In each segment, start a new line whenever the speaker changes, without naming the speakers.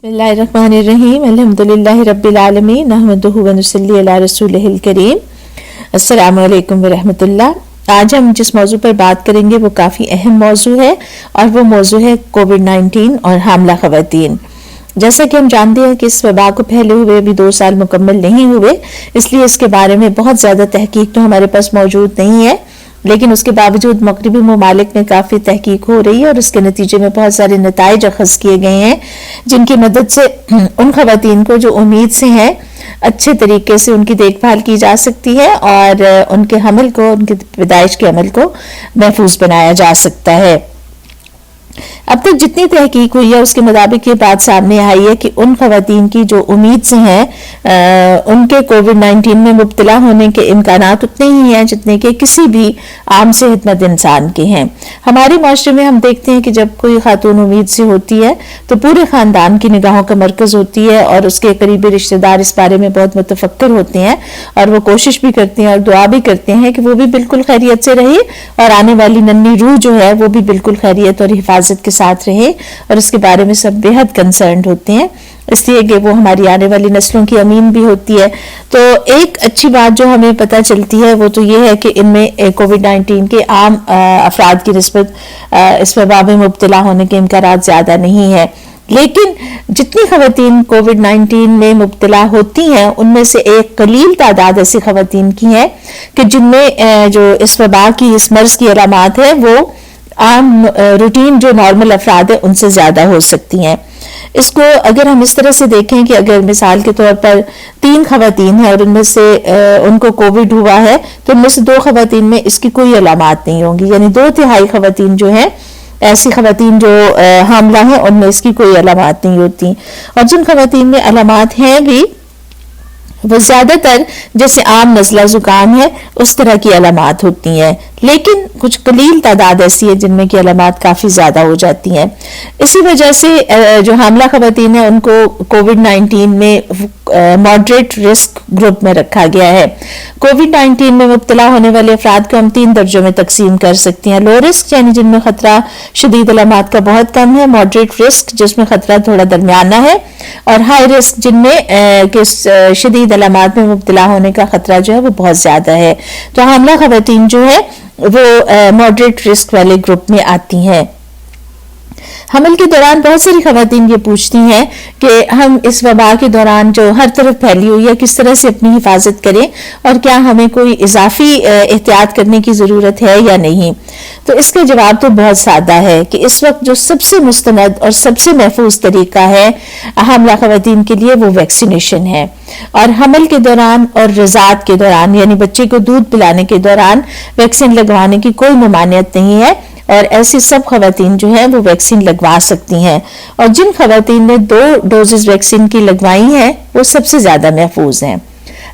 बिस्मिल्लाहिर्रहमानिर्रहीम अल्हम्दुलिल्लाहि रब्बिल आलमीन नहमदुहु व नुसल्ली अला रसूलिहिल करीम। अस्सलामु अलैकुम व रहमतुल्लाह। आज हम जिस मौजू पर बात करेंगे वो काफ़ी अहम मौजू है और वो मौजू है कोविड-19 और हामला ख़वातीन। जैसा कि हम जानते हैं कि इस वबा को फैले हुए अभी 2 साल मुकम्मल नहीं हुए, इसलिए इसके बारे में बहुत ज़्यादा तहकीक तो हमारे पास मौजूद नहीं है, लेकिन उसके बावजूद मगरबी ममालिक में काफ़ी तहकीक हो रही है और उसके नतीजे में बहुत सारे नताइज अखज़ किए गए हैं, जिनकी मदद से उन ख़वातीन को जो उम्मीद से हैं अच्छे तरीके से उनकी देखभाल की जा सकती है और उनके हमल को, उनके पैदाइश के अमल को महफूज बनाया जा सकता है। अब तक जितनी तहकीक हुई है उसके मुताबिक ये बात सामने आई है कि उन ख़वातीन की जो उम्मीद से हैं उनके कोविड-19 में मुब्तला होने के इम्कानात उतने ही हैं जितने के किसी भी आम सेहतमंद इंसान के हैं। हमारे माशरे में हम देखते हैं कि जब कोई खातून उम्मीद से होती है तो पूरे ख़ानदान की निगाहों का मरकज़ होती है और उसके करीबी रिश्तेदार इस बारे में बहुत मुतफक्कर होते हैं और वो कोशिश भी करते हैं और दुआ भी करते हैं कि वो भी बिल्कुल खैरियत से रहे और आने वाली नन्ही रूह जो है वो भी बिल्कुल खैरियत और हिफाजत के साथ रहे, और इसके बारे में सब बेहद कंसर्न्ड होते हैं, इसलिए कि वो हमारी आने वाली नस्लों की अमीन भी होती है। तो एक अच्छी बात जो हमें पता चलती है वो तो ये है कि इनमें कोविड-19 के आम अफराद की निस्बत इस वबा में मुब्तला होने के इम्कानात ज़्यादा नहीं है, लेकिन जितनी ख़वातीन कोविड-19 में मुब्तला होती हैं उनमें से एक कलील तादाद ऐसी ख़वातीन की है कि जिनमें जो इस वबा की, इस मर्ज की अलामात है वो आम रूटीन जो नॉर्मल अफराद है उनसे ज्यादा हो सकती हैं। इसको अगर हम इस तरह से देखें कि अगर मिसाल के तौर पर 3 ख़वातीन हैं और उनमें से उनको कोविड हुआ है तो उनमें से 2 ख़वातीन में इसकी कोई अलामात नहीं होंगी, यानी 2/3 ख़वातीन जो हैं ऐसी ख़वातीन जो हामला हैं उनमें इसकी कोई अलामात नहीं होती, और जिन ख़वातीन में अलामात हैं भी वो ज्यादातर जैसे आम नज़ला जुकाम है उस तरह की अलामात होती हैं, लेकिन कुछ कलील तादाद ऐसी है जिनमें की अलामात काफ़ी ज़्यादा हो जाती हैं। इसी वजह से जो हामला ख़वातीन है उनको कोविड-19 में मॉडरेट रिस्क ग्रुप में रखा गया है। कोविड-19 में मुब्तला होने वाले अफराद को हम 3 दर्जों में तकसीम कर सकते हैं। लो रिस्क यानी जिनमें ख़तरा शदीद अलामात का बहुत कम है, मॉडरेट रिस्क जिसमें ख़तरा थोड़ा दरमियाना है, और हाई रिस्क जिनमें शदीद अलामात में मुब्तला होने का खतरा जो है वो बहुत ज्यादा है। तो हामला ख़वातीन जो है वो मॉडरेट रिस्क वाले ग्रुप में आती हैं। हमल के दौरान बहुत सारी ख़वातीन ये पूछती हैं कि हम इस वबा के दौरान जो हर तरफ फैली हुई है किस तरह से अपनी हिफाजत करें और क्या हमें कोई इजाफी एहतियात करने की ज़रूरत है या नहीं। तो इसका जवाब तो बहुत सादा है कि इस वक्त जो सबसे मुस्तनद और सबसे महफूज तरीका है हामला ख़वातीन के लिए वो वैक्सीनेशन है, और हमल के दौरान और रज़ात के दौरान यानी बच्चे को दूध पिलाने के दौरान वैक्सीन लगवाने की कोई ममानियत नहीं है, और ऐसी सब ख़वातीन जो है वो वैक्सीन लगवा सकती हैं, और जिन ख़वातीन ने 2 डोजेस वैक्सीन की लगवाई हैं वो सबसे ज़्यादा महफूज हैं।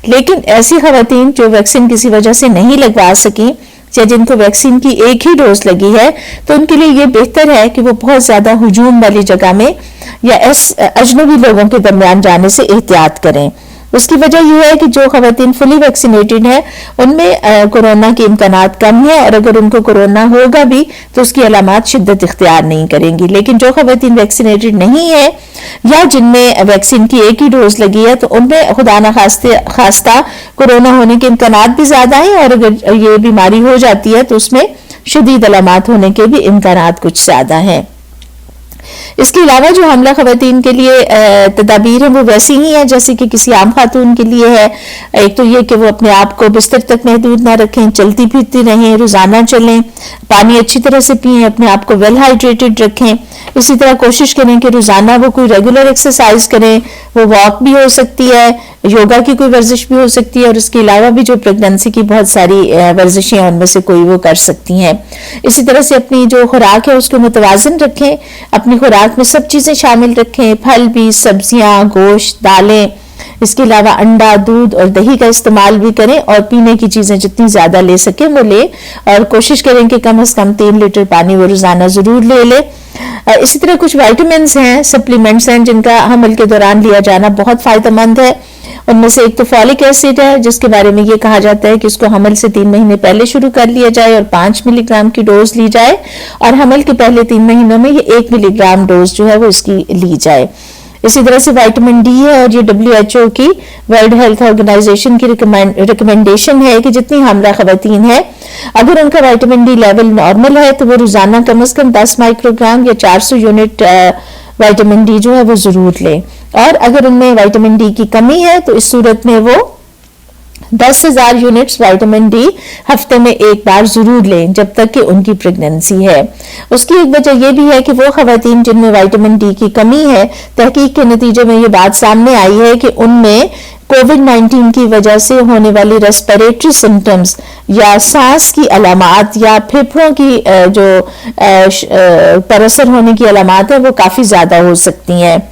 लेकिन ऐसी ख़वातीन जो वैक्सीन किसी वजह से नहीं लगवा सकी या जिनको वैक्सीन की एक ही डोज लगी है तो उनके लिए ये बेहतर है कि वो बहुत ज़्यादा हुजूम वाली जगह में या अजनबी लोगों के दरमियान जाने से एहतियात करें। उसकी वजह यह है कि जो ख़वातीन फुली वैक्सीनेटेड है उनमें कोरोना के इम्कानात कम है, और अगर उनको कोरोना होगा भी तो उसकी अलामात शिद्दत इख्तियार नहीं करेंगी। लेकिन जो ख़वातीन वैक्सीनेटेड नहीं है या जिनमें वैक्सीन की एक ही डोज लगी है तो उनमें खुदा न खास्ता कोरोना होने के इम्कानात भी ज़्यादा हैं, और अगर ये बीमारी हो जाती है तो उसमें शदीद अलामात होने के भी इम्कानात कुछ ज़्यादा हैं। इसके अलावा जो हमला ख़वातीन के लिए तदाबीर है वो वैसी ही है जैसे कि किसी आम खातून के लिए है। एक तो ये कि वो अपने आप को बिस्तर तक महदूद ना रखें, चलती फिरती रहें, रोज़ाना चलें, पानी अच्छी तरह से पिएं, अपने आप को वेल हाइड्रेटेड रखें। इसी तरह कोशिश करें कि रोज़ाना वो कोई रेगुलर एक्सरसाइज करें, वो वॉक भी हो सकती है, योगा की कोई वर्जिश भी हो सकती है, और उसके अलावा भी जो प्रेगनेंसी की बहुत सारी वर्जिशें हैं उनमें से कोई वो कर सकती हैं। इसी तरह से अपनी जो खुराक है उसको मुतवाज़न रखें, अपनी खुराक में सब चीज़ें शामिल रखें, फल भी, सब्जियां, गोश्त, दालें, इसके अलावा अंडा, दूध और दही का इस्तेमाल भी करें, और पीने की चीज़ें जितनी ज़्यादा ले सकें वो ले, और कोशिश करें कि कम से कम 3 लीटर पानी वो रोज़ाना ज़रूर ले ले। इसी तरह कुछ विटामिन्स हैं, सप्लीमेंट्स हैं जिनका हमल के दौरान लिया जाना बहुत फ़ायदेमंद है। उनमें से एक तो फॉलिक एसिड है जिसके बारे में ये कहा जाता है कि इसको हमल से 3 महीने पहले शुरू कर लिया जाए और 5 मिलीग्राम की डोज ली जाए, और हमल के पहले 3 महीनों में ये 1 मिलीग्राम डोज जो है वो इसकी ली जाए। इसी तरह से विटामिन डी है, और ये WHO की वर्ल्ड हेल्थ ऑर्गेनाइजेशन की रिकमेंडेशन है कि जितनी हामला खवातीन है अगर उनका विटामिन डी लेवल नॉर्मल है तो वो रोजाना कम से कम 10 माइक्रोग्राम या 400 यूनिट विटामिन डी जो है वो जरूर लें। और अगर उनमें विटामिन डी की कमी है तो इस सूरत में वो 10,000 यूनिट्स विटामिन डी हफ्ते में एक बार जरूर लें जब तक कि उनकी प्रेगनेंसी है। उसकी एक वजह यह भी है कि वो खवातीन जिनमें विटामिन डी की कमी है, तहकीक के नतीजे में ये बात सामने आई है कि उनमें कोविड-19 की वजह से होने वाली रेस्पिरेटरी सिम्टम्स या सांस की अलामात या फेफड़ों की जो पर असर होने की अलामात है वो काफी ज्यादा हो सकती हैं।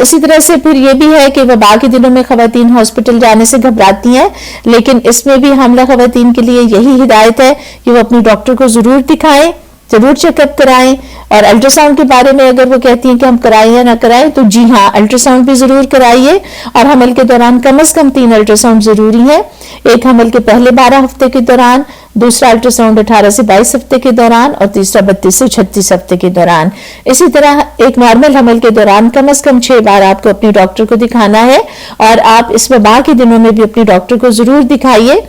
इसी तरह से फिर ये भी है कि वबा के दिनों में खवातीन हॉस्पिटल जाने से घबराती हैं, लेकिन इसमें भी हामला खवातीन के लिए यही हिदायत है कि वो अपनी डॉक्टर को जरूर दिखाएं, जरूर चेकअप कराएं। और अल्ट्रासाउंड के बारे में अगर वो कहती हैं कि हम कराएं या ना कराएं तो जी हाँ, अल्ट्रासाउंड भी जरूर कराइए। और हमल के दौरान कम से कम 3 अल्ट्रासाउंड जरूरी है। एक हमल के पहले 12 हफ्ते के दौरान, दूसरा अल्ट्रासाउंड 18 से 22 हफ्ते के दौरान और तीसरा 32 से 36 हफ्ते के दौरान। इसी तरह एक नॉर्मल हमल के दौरान कम से कम 6 बार आपको अपने डॉक्टर को दिखाना है। और आप इस वबा के दिनों में भी अपने डॉक्टर को जरूर दिखाइए।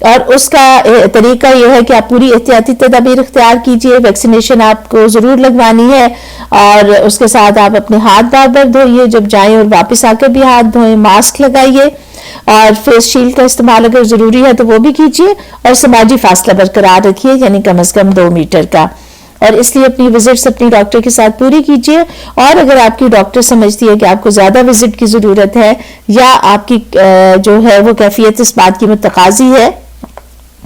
और उसका तरीका यह है कि आप पूरी एहतियाती तदाबीर इख्तियार कीजिए। वैक्सीनेशन आपको जरूर लगवानी है और उसके साथ आप अपने हाथ बार बार धोइए, जब जाएं और वापस आकर भी हाथ धोएं। मास्क लगाइए और फेस शील्ड का इस्तेमाल अगर जरूरी है तो वो भी कीजिए। और समाजी फासला बरकरार रखिए, यानी कम से कम 2 मीटर का। और इसलिए अपनी विजिट्स अपनी डॉक्टर के साथ पूरी कीजिए। और अगर आपकी डॉक्टर समझती है कि आपको ज्यादा विजिट की जरूरत है या आपकी जो है वो कैफियत इस बात की मुतकाजी है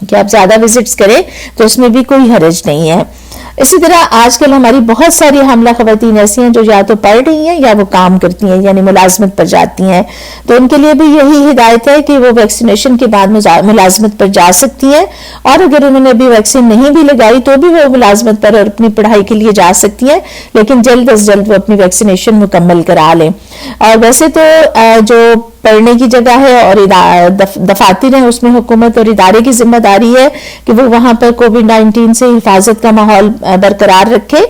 कि आप ज्यादा विजिट्स करें तो इसमें भी कोई हर्ज नहीं है। इसी तरह आजकल हमारी बहुत सारी हामला खवातीन ऐसी हैं जो या तो पढ़ रही हैं या वो काम करती हैं, यानी मुलाजमत पर जाती हैं। तो उनके लिए भी यही हिदायत है कि वो वैक्सीनेशन के बाद मुलाजमत पर जा सकती हैं। और अगर उन्होंने अभी वैक्सीन नहीं भी लगाई तो भी वो मुलाजमत पर और अपनी पढ़ाई के लिए जा सकती हैं, लेकिन जल्द अज जल्द वो अपनी वैक्सीनेशन मुकम्मल करा लें। और वैसे तो जो पढ़ने की जगह है और दफातर है उसमें हुकूमत और इदारे की जिम्मेदारी है कि वो वहां पर कोविड-19 से हिफाजत का माहौल बरकरार रखे,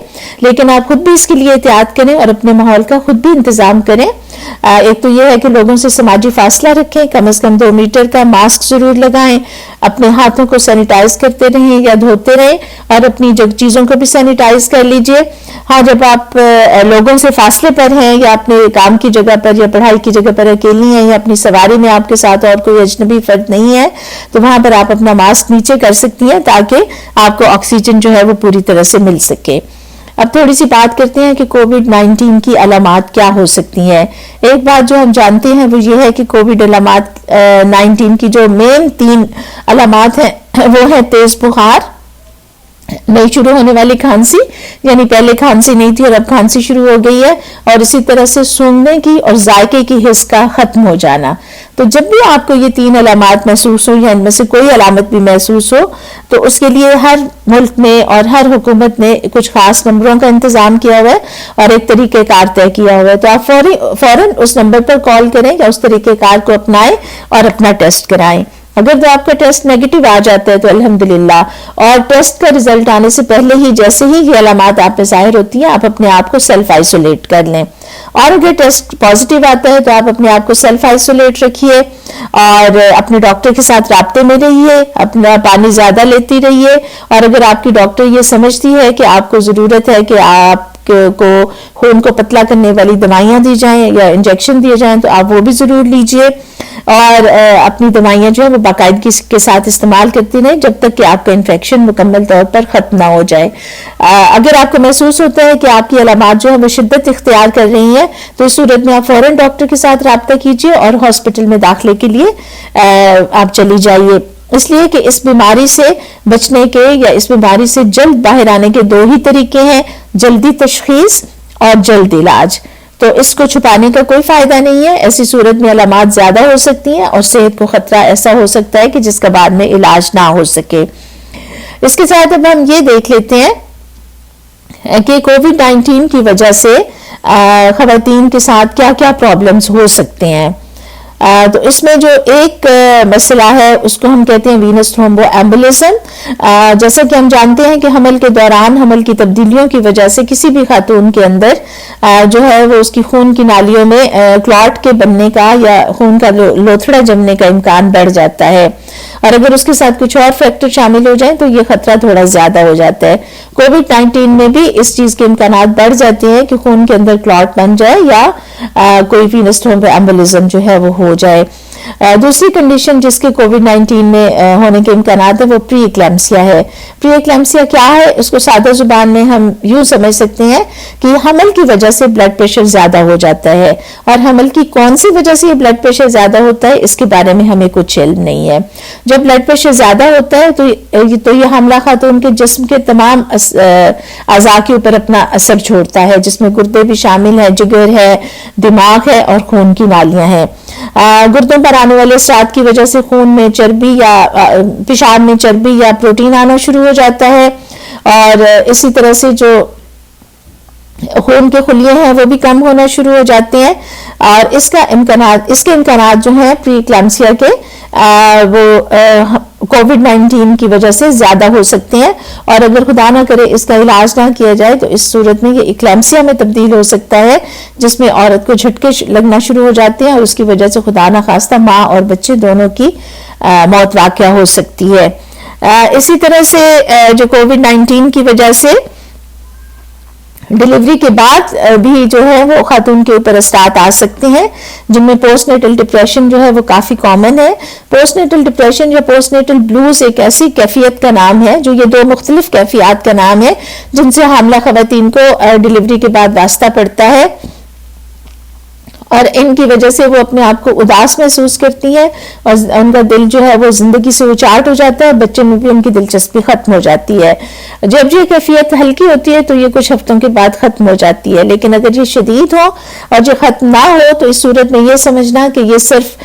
लेकिन आप खुद भी इसके लिए एहतियात करें और अपने माहौल का खुद भी इंतजाम करें। एक तो यह है कि लोगों से समाजी फासला रखें, कम से कम 2 मीटर का मास्क जरूर लगाएं, अपने हाथों को सैनिटाइज करते रहें या धोते रहें और अपनी चीजों को भी सैनिटाइज कर लीजिए। हाँ, जब आप लोगों से फासले पर हैं या अपने काम की जगह पर या पढ़ाई की जगह पर अकेली हैं या अपनी सवारी में आपके साथ और कोई अजनबी फर्द नहीं है तो वहां पर आप अपना मास्क नीचे कर सकती हैं ताकि आपको ऑक्सीजन जो है वो पूरी तरह से मिल सके। अब थोड़ी सी बात करते हैं कि कोविड-19 की अलामात क्या हो सकती हैं। एक बात जो हम जानते हैं वो ये है कि कोविड-19 की जो मेन 3 अलामात हैं वो है तेज बुखार, नई शुरू होने वाली खांसी, यानी पहले खांसी नहीं थी और अब खांसी शुरू हो गई है, और इसी तरह से सूंघने की और जायके की हिस्स का खत्म हो जाना। तो जब भी आपको ये 3 अलामात महसूस हो या इनमें से कोई अलामत भी महसूस हो तो उसके लिए हर मुल्क में और हर हुकूमत ने कुछ खास नंबरों का इंतजाम किया हुआ है और एक तरीकेकार तय किया हुआ है। तो आप फौरन उस नंबर पर कॉल करें या उस तरीकेकार को अपनाएं और अपना टेस्ट कराएं। अगर तो आपका टेस्ट नेगेटिव आ जाता है तो अल्हम्दुलिल्लाह, और टेस्ट का रिजल्ट आने से पहले ही जैसे ही ये अलामात आप में जाहिर होती हैं आप अपने आप को सेल्फ आइसोलेट कर लें। और अगर टेस्ट पॉजिटिव आता है तो आप अपने आप को सेल्फ आइसोलेट रखिए और अपने डॉक्टर के साथ राब्ते में रहिए, अपना पानी ज्यादा लेती रहिए। और अगर आपकी डॉक्टर ये समझती है कि आपको जरूरत है कि आप को खून को पतला करने वाली दवाइयां दी जाएं या इंजेक्शन दिए जाएं तो आप वो भी जरूर लीजिए और अपनी दवाइयां जो है वो बाकायदगी के साथ इस्तेमाल करती रहें जब तक कि आपका इन्फेक्शन मुकम्मल तौर पर खत्म ना हो जाए। अगर आपको महसूस होता है कि आपकी अलामात जो है वो शिद्दत इख्तियार कर रही हैं तो इस सूरत में आप फौरन डॉक्टर के साथ राब्ता कीजिए और हॉस्पिटल में दाखिले के लिए आप चली जाइए। इसलिए कि इस बीमारी से बचने के या इस बीमारी से जल्द बाहर आने के 2 ही तरीके हैं, जल्दी तशखीस और जल्द इलाज। तो इसको छुपाने का कोई फायदा नहीं है। ऐसी सूरत में अलामात ज्यादा हो सकती हैं और सेहत को खतरा ऐसा हो सकता है कि जिसका बाद में इलाज ना हो सके। इसके साथ अब हम ये देख लेते हैं कि कोविड-19 की वजह से खवातीन के साथ क्या क्या प्रॉब्लम्स हो सकते हैं। تو اس میں جو ایک مسئلہ ہے اس کو ہم کہتے ہیں وینس تھرومبو ایمبولزم۔ جیسا کہ ہم جانتے ہیں کہ حمل کے دوران حمل کی تبدیلیوں کی وجہ سے کسی بھی خاتون کے اندر جو ہے وہ اس کی خون کی نالیوں میں کلاٹ کے بننے کا یا خون کا لوتھڑا جمنے کا امکان بڑھ جاتا ہے، اور اگر اس کے ساتھ کچھ اور فیکٹر شامل ہو جائیں تو یہ خطرہ تھوڑا زیادہ ہو جاتا ہے۔ کووڈ-19 میں بھی اس چیز کے امکانات بڑھ جاتے ہیں کہ خون کے اندر کلاٹ بن جائے یا کوئی وینس تھرومبو ایمبولزم جو ہے وہ ہو جائے۔ دوسری کنڈیشن جس کے کووڈ-19 میں ہونے کے امکانات ہیں وہ پری ایکلیمسیا ہے۔ پری ایکلیمسیا کیا ہے؟ اس کو سادہ زبان میں ہم یوں سمجھ سکتے ہیں کہ حمل کی وجہ سے بلڈ پریشر زیادہ ہو جاتا ہے، اور حمل کی کون سی وجہ سے یہ بلڈ پریشر زیادہ ہوتا ہے اس کے بارے میں ہمیں کچھ علم نہیں ہے۔ جب بلڈ پریشر زیادہ ہوتا ہے تو یہ حاملہ خاتون کے جسم کے تمام اعضاء کے اوپر اپنا اثر چھوڑتا ہے، جس میں گردے بھی شامل ہیں، جگر ہے، دماغ ہے اور خون کی نالیاں ہیں۔ گردوں پر آنے والے اثرات کی وجہ سے خون میں چربی یا پیشاب میں چربی یا پروٹین آنا شروع ہو جاتا ہے، اور اسی طرح سے جو خون کے خلیے ہیں وہ بھی کم ہونا شروع ہو جاتے ہیں، اور اس کے امکانات جو ہیں پری ایکلیمسیا کے وہ کووڈ-19 کی وجہ سے زیادہ ہو سکتے ہیں، اور اگر خدا نہ کرے اس کا علاج نہ کیا جائے تو اس صورت میں یہ ایکلیمسیا میں تبدیل ہو سکتا ہے، جس میں عورت کو جھٹکے لگنا شروع ہو جاتے ہیں، اور اس کی وجہ سے خدا نہ خواستہ ماں اور بچے دونوں کی موت واقع ہو سکتی ہے۔ اسی طرح سے جو کووڈ-19 کی وجہ سے ڈیلیوری کے بعد بھی جو ہے وہ خاتون کے اوپر اثرات آ سکتے ہیں، جن میں پوسٹ نیٹل ڈپریشن جو ہے وہ کافی کامن ہے۔ پوسٹ نیٹل ڈپریشن یا پوسٹ نیٹل بلوز ایک ایسی کیفیت کا نام ہے، جو یہ دو مختلف کیفیات کا نام ہے جن سے حاملہ خواتین کو ڈیلیوری کے بعد واسطہ پڑتا ہے، اور ان کی وجہ سے وہ اپنے آپ کو اداس محسوس کرتی ہیں، اور ان کا دل جو ہے وہ زندگی سے اچاٹ ہو جاتا ہے، بچے میں بھی ان کی دلچسپی ختم ہو جاتی ہے۔ جب یہ کیفیت ہلکی ہوتی ہے تو یہ کچھ ہفتوں کے بعد ختم ہو جاتی ہے، لیکن اگر یہ شدید ہو اور جو ختم نہ ہو تو اس صورت میں یہ سمجھنا کہ یہ صرف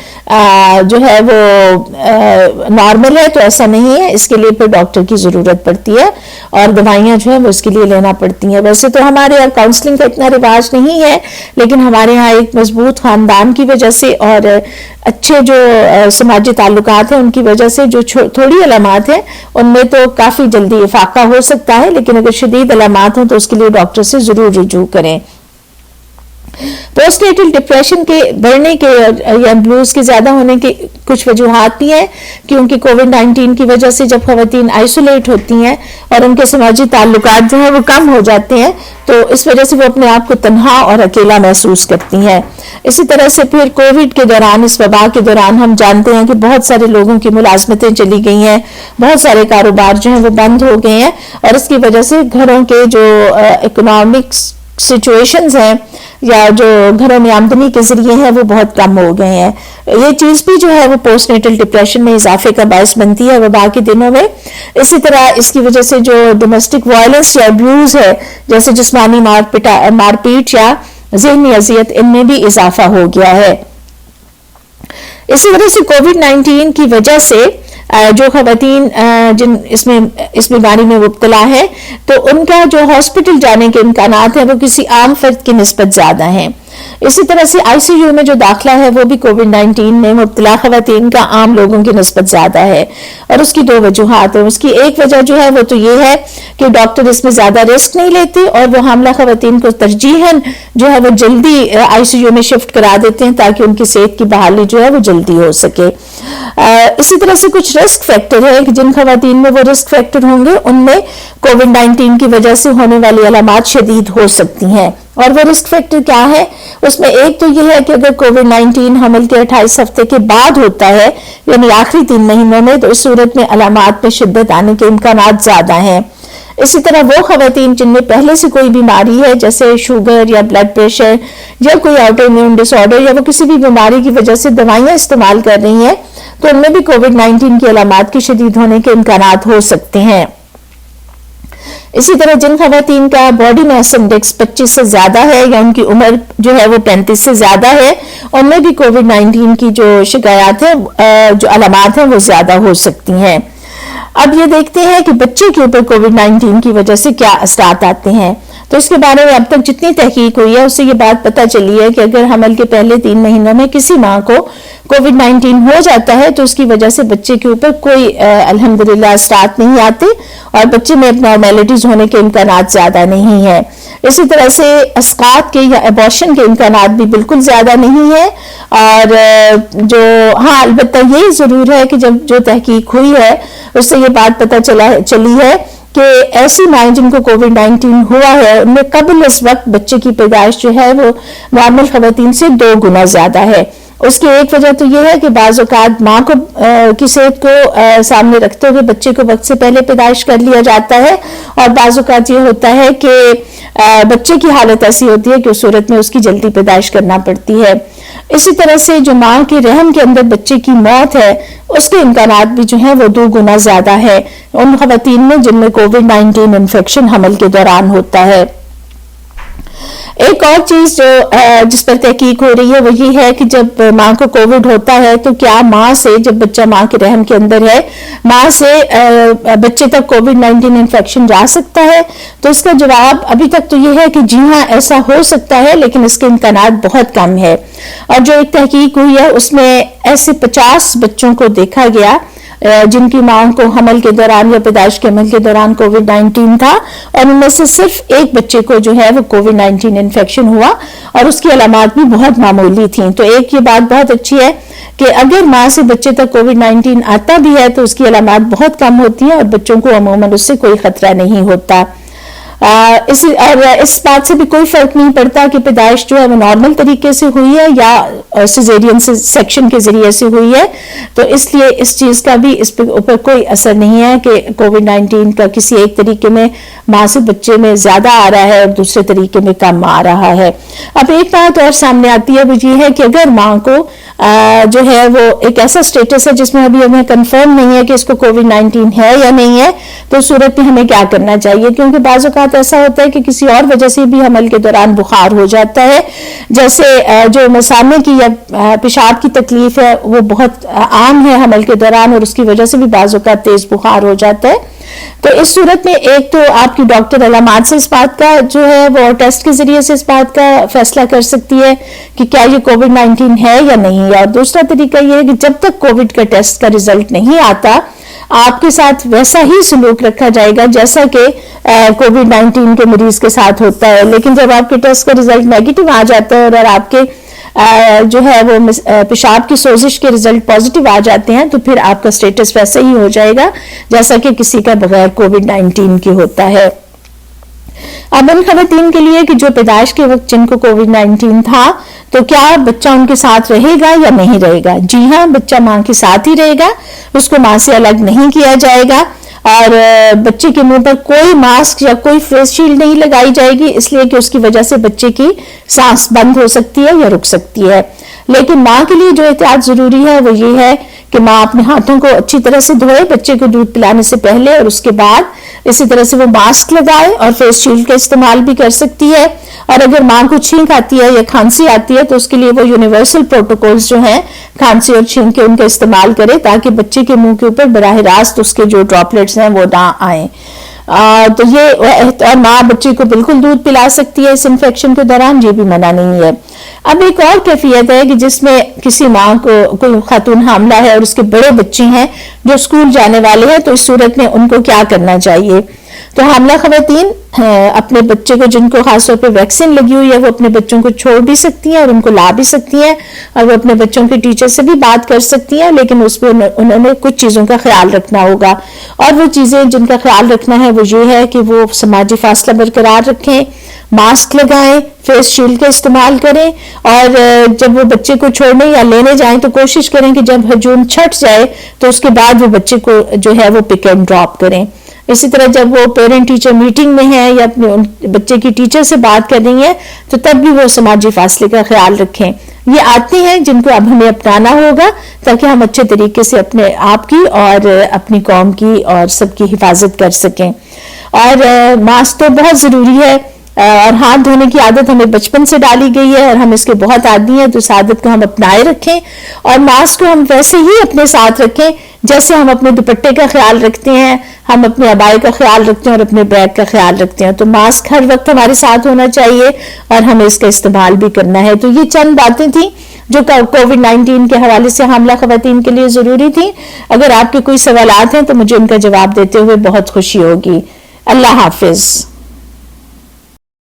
جو ہے وہ نارمل ہے، تو ایسا نہیں ہے، اس کے لیے پھر ڈاکٹر کی ضرورت پڑتی ہے، اور دوائیاں جو ہے وہ اس کے لیے لینا پڑتی ہیں۔ ویسے تو ہمارے یہاں کاؤنسلنگ کا اتنا رواج نہیں ہے، لیکن ہمارے یہاں ایک مضبوط خاندان کی وجہ سے اور اچھے جو سماجی تعلقات ہیں ان کی وجہ سے جو تھوڑی علامات ہیں ان میں تو کافی جلدی افاقہ ہو سکتا ہے، لیکن اگر شدید علامات ہوں تو اس کے لیے ڈاکٹر سے ضرور رجوع کریں۔ پوسٹ نیٹل ڈپریشن کے بڑھنے کے یا بلوز کے زیادہ ہونے کے کچھ وجوہات بھی ہیں، کیونکہ کووڈ-19 کی وجہ سے جب خواتین آئسولیٹ ہوتی ہیں اور ان کے سماجی تعلقات جو ہیں وہ کم ہو جاتے ہیں تو اس وجہ سے وہ اپنے آپ کو تنہا اور اکیلا محسوس کرتی ہیں۔ اسی طرح سے پھر کووڈ کے دوران، اس وبا کے دوران ہم جانتے ہیں کہ بہت سارے لوگوں کی ملازمتیں چلی گئی ہیں، بہت سارے کاروبار جو ہیں وہ بند ہو گئے ہیں، اور اس کی وجہ سے گھروں کے جو اکنامک سچویشنز ہیں یا جو گھروں میں آمدنی کے ذریعے ہیں وہ بہت کم ہو گئے ہیں۔ یہ چیز بھی جو ہے وہ پوسٹ نیٹل ڈپریشن میں اضافے کا باعث بنتی ہے وبا کے دنوں میں۔ اسی طرح اس کی وجہ سے جو ڈومیسٹک وائلنس یا ابیوز ہے، جیسے جسمانی مار پیٹ یا ذہنی اذیت، ان میں بھی اضافہ ہو گیا ہے۔ اسی طرح سے کووڈ-19 کی وجہ سے جو خواتین جن اس بیماری میں مبتلا ہے تو ان کا جو ہاسپٹل جانے کے امکانات ہیں وہ کسی عام فرد کی نسبت زیادہ ہیں۔ اسی طرح سے آئی سی یو میں جو داخلہ ہے وہ بھی کووڈ-19 میں مبتلا خواتین کا عام لوگوں کی نسبت زیادہ ہے، اور اس کی دو وجوہات ہیں۔ اس کی ایک وجہ جو ہے وہ تو یہ ہے کہ ڈاکٹر اس میں زیادہ رسک نہیں لیتے، اور وہ حاملہ خواتین کو ترجیحاً جو ہے وہ جلدی آئی سی یو میں شفٹ کرا دیتے ہیں تاکہ ان کی صحت کی بحالی جو ہے وہ جلدی ہو سکے۔ اسی طرح سے کچھ رسک فیکٹر ہیں کہ جن خواتین میں وہ رسک فیکٹر ہوں گے ان میں کووڈ-19 کی وجہ سے ہونے والی علامات شدید ہو سکتی ہیں۔ اور وہ رسک فیکٹر کیا ہے؟ اس میں ایک تو یہ ہے کہ اگر کووڈ-19 حمل کے 28 ہفتے کے بعد ہوتا ہے، یعنی آخری 3 مہینوں میں، تو اس صورت میں علامات میں شدت آنے کے امکانات زیادہ ہیں۔ اسی طرح وہ خواتین جن میں پہلے سے کوئی بیماری ہے جیسے شوگر یا بلڈ پریشر یا کوئی آٹو امیون ڈس آرڈر یا وہ کسی بھی بیماری کی وجہ سے دوائیاں استعمال کر رہی ہیں تو ان میں بھی کووڈ-19 کی علامات کے شدید ہونے کے امکانات ہو سکتے ہیں۔ اسی طرح جن خواتین کا باڈی میس انڈیکس 25 سے زیادہ ہے یا ان کی عمر جو ہے وہ 35 سے زیادہ ہے، ان میں بھی کووڈ-19 کی جو شکایات ہیں، جو علامات ہیں وہ زیادہ ہو سکتی ہیں۔ اب یہ دیکھتے ہیں کہ بچے کے اوپر کووڈ-19 کی وجہ سے کیا اثرات آتے ہیں۔ تو اس کے بارے میں اب تک جتنی تحقیق ہوئی ہے اس سے یہ بات پتہ چلی ہے کہ اگر حمل کے پہلے 3 مہینوں میں کسی ماں کو कोविड-19 हो जाता है तो उसकी वजह से बच्चे के ऊपर कोई अल्हम्दुलिल्लाह असरात नहीं आते और बच्चे में एबनॉर्मेलिटीज होने के इम्कानात ज़्यादा नहीं है। इसी तरह से अस्कात के या एबॉर्शन के इम्कानात भी बिल्कुल ज़्यादा नहीं है। और जो हाँ अलबत्ता ये ज़रूर है कि जब जो तहकीक हुई है उससे ये बात पता चली है कि ऐसी माएँ जिनको कोविड-19 हुआ है उनमें कबल इस वक्त बच्चे की पैदाइश जो है वो नॉर्मल खवातीन से 2 गुना ज़्यादा है। उसकी एक वजह तो ये है कि बाज़ औक़ात माँ को की सेहत को सामने रखते हुए बच्चे को वक्त से पहले पैदाइश कर लिया जाता है और बाज़ औक़ात ये होता है कि बच्चे की हालत ऐसी होती है कि उस सूरत में उसकी जल्दी पैदाइश करना पड़ती है। इसी तरह से जो माँ के रहम के अंदर बच्चे की मौत है उसके इम्कानात भी जो है वो 2 गुना ज़्यादा है उन खवातीन में जिनमें कोविड-19 इन्फेक्शन हमल के दौरान होता है। एक और चीज जो जिस पर तहकीक हो रही है वो ये है कि जब माँ को कोविड होता है तो क्या माँ से, जब बच्चा माँ के रहम के अंदर है, माँ से बच्चे तक कोविड-19 इन्फेक्शन जा सकता है? तो इसका जवाब अभी तक तो ये है कि जी हाँ ऐसा हो सकता है, लेकिन इसके इम्कानात बहुत कम है। और जो एक तहकीक हुई है उसमें ऐसे 50 बच्चों को देखा गया जिनकी माँ को हमल के दौरान या पैदाइश के अमल के दौरान कोविड-19 था और उनमें से सिर्फ एक बच्चे को जो है वो कोविड-19 इन्फेक्शन हुआ और उसकी अलामात भी बहुत मामूली थी। तो एक ये बात बहुत अच्छी है कि अगर माँ से बच्चे तक कोविड-19 आता भी है तो उसकी अलामात बहुत कम होती है और बच्चों को अमूमन उससे कोई खतरा नहीं होता। इस बात से भी कोई फर्क नहीं पड़ता कि पैदाइश जो है वो नॉर्मल तरीके से हुई है या सिजेरियन सेक्शन के जरिए से हुई है। तो इसलिए इस चीज़ का भी इस ऊपर कोई असर नहीं है कि कोविड-19 का किसी एक तरीके में माँ से बच्चे में ज़्यादा आ रहा है और दूसरे तरीके में कम आ रहा है। अब एक बात और सामने आती है वो ये है कि अगर माँ को जो है वो एक ऐसा स्टेटस है जिसमें अभी हमें कंफर्म नहीं है कि इसको कोविड-19 है या नहीं है, तो उस सूरत में हमें क्या करना चाहिए? क्योंकि बाज़ औक़ात ऐसा होता है कि किसी और वजह से भी हमल के दौरान बुखार हो जाता है, जैसे जो मसामे की या पेशाब की तकलीफ है वो बहुत आम है हमल के दौरान और उसकी वजह से भी बाज़ औक़ात तेज बुखार हो जाता है। तो इस सूरत में एक तो आपकी डॉक्टर अलामात से इस बात का जो है वो टेस्ट के जरिए से इस बात का फैसला कर सकती है कि क्या ये कोविड-19 है या नहीं है। और दूसरा तरीका ये है कि जब तक कोविड का टेस्ट का रिजल्ट नहीं आता आपके साथ वैसा ही सलूक रखा जाएगा जैसा कि कोविड-19 के मरीज के साथ होता है। लेकिन जब आपके टेस्ट का रिजल्ट नेगेटिव आ जाता है और आपके जो है वो पेशाब की सोजिश के रिजल्ट पॉजिटिव आ जाते हैं तो फिर आपका स्टेटस वैसा ही हो जाएगा जैसा कि किसी का बगैर कोविड-19 की होता है। अब उन खवातीन के लिए कि जो पैदाइश के वक्त जिनको कोविड-19 था तो क्या बच्चा उनके साथ रहेगा या नहीं रहेगा? जी हाँ, बच्चा माँ के साथ ही रहेगा, उसको माँ से अलग नहीं किया जाएगा और बच्चे के मुंह पर कोई मास्क या कोई फेस शील्ड नहीं लगाई जाएगी, इसलिए कि उसकी वजह से बच्चे की सांस बंद हो सकती है या रुक सकती है। लेकिन माँ के लिए जो एहतियात जरूरी है वो ये है कि माँ अपने हाथों को अच्छी तरह से धोए बच्चे को दूध पिलाने से पहले और उसके बाद। इसी तरह से वो मास्क लगाए और फेस शील्ड का इस्तेमाल भी कर सकती है। और अगर माँ को छींक आती है या खांसी आती है तो उसके लिए वो यूनिवर्सल प्रोटोकॉल्स जो हैं खांसी और छींक के उनका इस्तेमाल करे ताकि बच्चे के मुंह के ऊपर बराह रास्त उसके जो ड्रॉपलेट्स हैं वो ना आए। तो ये और माँ बच्चे को बिल्कुल दूध पिला सकती है इस इन्फेक्शन के दौरान, ये भी मना नहीं है। अब एक और कैफियत है कि जिसमें किसी माँ को कोई खातून हामला है और उसके बड़े बच्चे हैं जो स्कूल जाने वाले हैं, तो इस सूरत में उनको क्या करना चाहिए? तो हामला खवातीन अपने बच्चे को जिनको खासतौर पर वैक्सीन लगी हुई है वो अपने बच्चों को छोड़ भी सकती हैं और उनको ला भी सकती हैं और वो अपने बच्चों के टीचर से भी बात कर सकती हैं, लेकिन उस पर उन्होंने कुछ चीज़ों का ख्याल रखना होगा। और वो चीज़ें जिनका ख्याल रखना है वो ये है कि वो समाजी फासला बरकरार रखें, मास्क लगाएं, फेस शील्ड का इस्तेमाल करें और जब वो बच्चे को छोड़ने या लेने जाएं तो कोशिश करें कि जब हजूम छट जाए तो उसके बाद वो बच्चे को जो है वो पिक एंड ड्रॉप करें। इसी तरह जब वो पेरेंट टीचर मीटिंग में है या अपने बच्चे की टीचर से बात कर रही है तो तब भी वो समाजी फासले का ख्याल रखें। ये आते हैं जिनको अब हमें अपनाना होगा ताकि हम अच्छे तरीके से अपने आप की और अपनी कौम की और सबकी हिफाजत कर सकें। और मास्क तो बहुत ज़रूरी है और हाथ धोने की आदत हमें बचपन से डाली गई है और हम इसके बहुत आदी हैं, तो इस आदत को हम अपनाए रखें और मास्क को हम वैसे ही अपने साथ रखें जैसे हम अपने दुपट्टे का ख्याल रखते हैं, हम अपने अबाए का ख्याल रखते हैं और अपने बैग का ख्याल रखते हैं। तो मास्क हर वक्त हमारे साथ होना चाहिए और हमें इसका इस्तेमाल भी करना है। तो ये चंद बातें थी جو کووڈ-19 کے حوالے سے حاملہ خواتین کے لیے ضروری تھی. اگر آپ کے کوئی سوالات ہیں تو مجھے ان کا جواب دیتے ہوئے بہت خوشی ہوگی. اللہ حافظ.